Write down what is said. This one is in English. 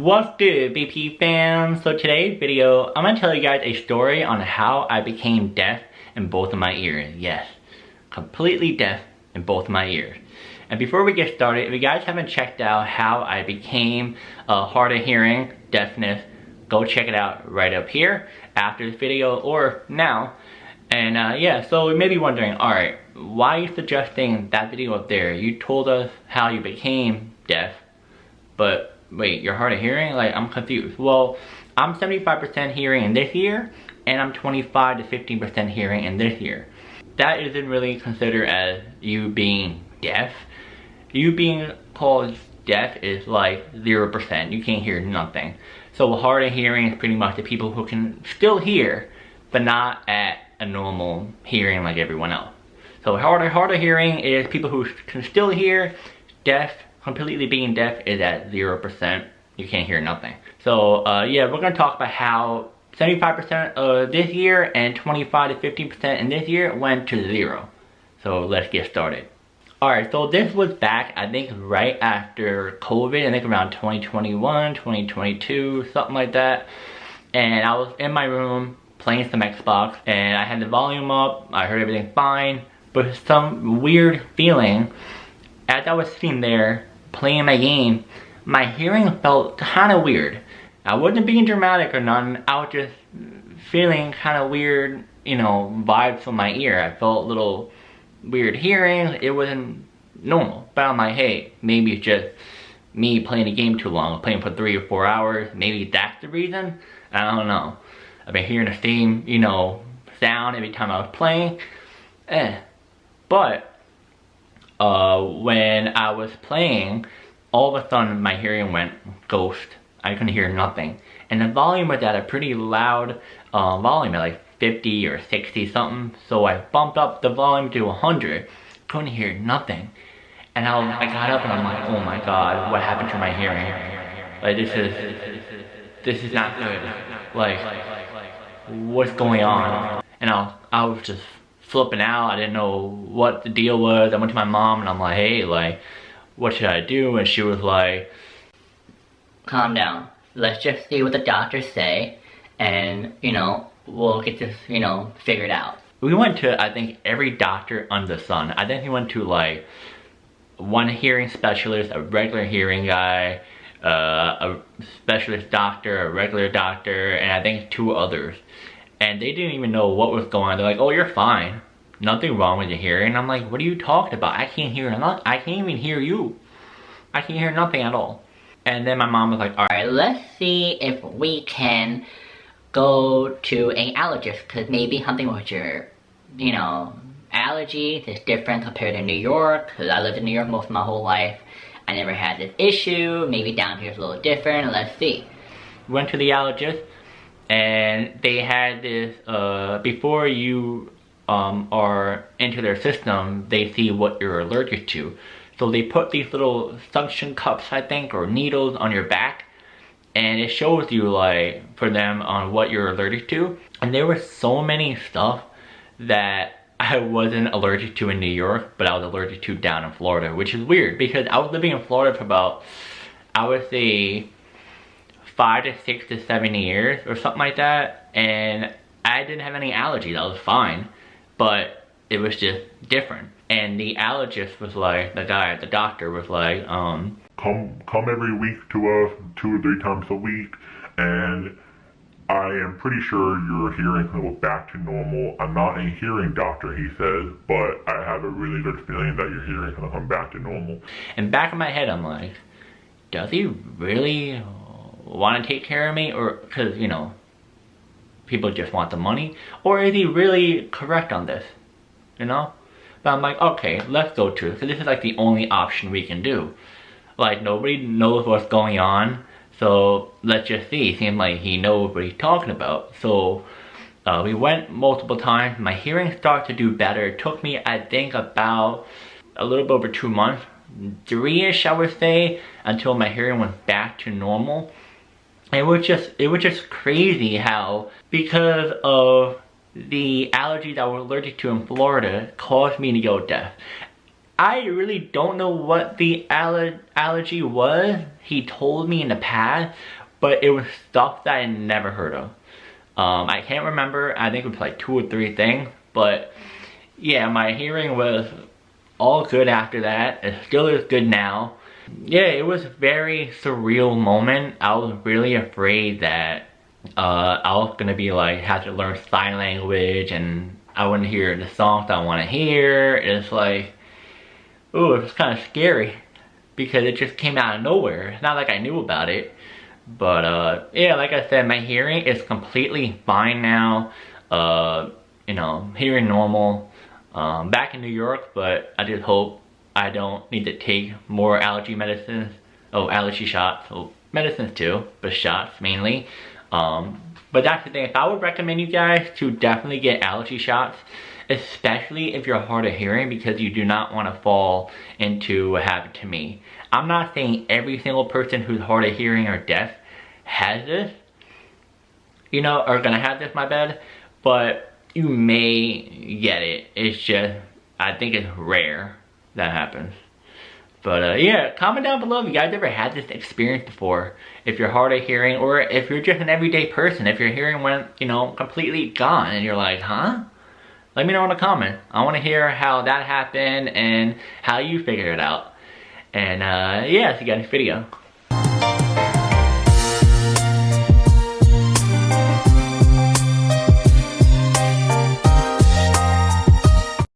What's good, BP fans? So today's video, I'm gonna tell you guys a story on how I became deaf in both of my ears. Yes, completely deaf in both of my ears. And before we get started, if you guys haven't checked out how I became hard of hearing, deafness, go check it out right up here after this video or now. And yeah, so you may be wondering, alright, why are you suggesting that video up there? You told us how you became deaf, but wait, you're hard of hearing? Like, I'm confused. Well, I'm 75% hearing in this ear, and I'm 25 to 15% hearing in this ear. That isn't really considered as you being deaf. You being called deaf is like 0%. You can't hear nothing. So hard of hearing is pretty much the people who can still hear, but not at a normal hearing like everyone else. So hard of hearing is people who can still hear. Deaf, completely being deaf, is at 0%. You can't hear nothing. So yeah, we're gonna talk about how 75% of this year and 25 to 15% in this year went to 0. So let's get started. Alright, so this was back, I think, right after COVID. I think around 2021, 2022, something like that. And I was in my room playing some Xbox, and I had the volume up. I heard everything fine, but some weird feeling as I was sitting there playing my game, my hearing felt kind of weird. I wasn't being dramatic or nothing. I was just feeling kind of weird, you know, vibes from my ear. I felt a little weird hearing. It wasn't normal. But I'm like, hey, maybe it's just me playing the game too long. Playing for 3 or 4 hours. Maybe that's the reason. I don't know. I've been hearing the same, you know, sound every time I was playing. But when I was playing, all of a sudden my hearing went ghost. I couldn't hear nothing. And the volume was at a pretty loud volume, at like 50 or 60 something. So I bumped up the volume to 100. Couldn't hear nothing. And I got up and I'm like, oh my god, what happened to my hearing? Like, this is not good. Like, what's going on? And I was just flipping out. I didn't know what the deal was. I went to my mom and I'm like, hey, like, what should I do? And she was like, calm down. Let's just see what the doctors say, and, you know, we'll get this, you know, figured out. We went to, I think, every doctor under the sun. I think we went to, like, one hearing specialist, a regular hearing guy, a specialist doctor, a regular doctor, and I think 2 others. And they didn't even know what was going on. They're like, oh, you're fine. Nothing wrong with your hearing. And I'm like, what are you talking about? I can't hear nothing. I can't even hear you. I can't hear nothing at all. And then my mom was like, alright, let's see if we can go to an allergist, because maybe something with your, you know, allergies is different compared to New York, because I lived in New York most of my whole life. I never had this issue. Maybe down here is a little different. Let's see. Went to the allergist, and they had this, before you are into their system, they see what you're allergic to. So they put these little suction cups, I think, or needles on your back, and it shows you, like, for them on what you're allergic to. And there were so many stuff that I wasn't allergic to in New York, but I was allergic to down in Florida, which is weird because I was living in Florida for about, I would say, 5 to 6 to 7 years or something like that, and I didn't have any allergies. I was fine, but it was just different. And the allergist was like, the doctor was like, come every week to us 2 or 3 times a week, and I am pretty sure your hearing will go back to normal. I'm not a hearing doctor, he says, but I have a really good feeling that your hearing is gonna come back to normal. And back in my head, I'm like, does he really want to take care of me? Or, because, you know, people just want the money? Or is he really correct on this? You know? But I'm like, okay, let's go to it, because this is like the only option we can do. Like, nobody knows what's going on, so let's just see. It seems like he knows what he's talking about. So we went multiple times. My hearing started to do better. It took me, I think, about a little bit over 2 months, 3-ish, I would say, until my hearing went back to normal. It was just crazy how, because of the allergies I was allergic to in Florida, caused me to go deaf. I really don't know what the allergy was. He told me in the past, but it was stuff that I never heard of. I can't remember. I think it was like 2 or 3 things, but yeah, my hearing was all good after that. It still is good now. Yeah, it was a very surreal moment. I was really afraid that I was gonna be like, have to learn sign language and I wouldn't hear the songs I want to hear. It's like, ooh, it was kind of scary because it just came out of nowhere. It's not like I knew about it. But yeah, like I said, my hearing is completely fine now. You know, hearing normal. Back in New York, but I just hope I don't need to take more allergy medicines. Oh, allergy shots. Oh, medicines too, but shots mainly. But that's the thing. If I would recommend you guys to definitely get allergy shots, especially if you're hard of hearing, because you do not want to fall into what happened to me. I'm not saying every single person who's hard of hearing or deaf has this, you know, are gonna have this, my bad, but you may get it. It's just, I think it's rare that happens. But yeah, comment down below if you guys ever had this experience before. If you're hard of hearing, or if you're just an everyday person, if your hearing went, you know, completely gone and you're like, huh? Let me know in the comment. I want to hear how that happened and how you figured it out. And yeah, see you guys next video.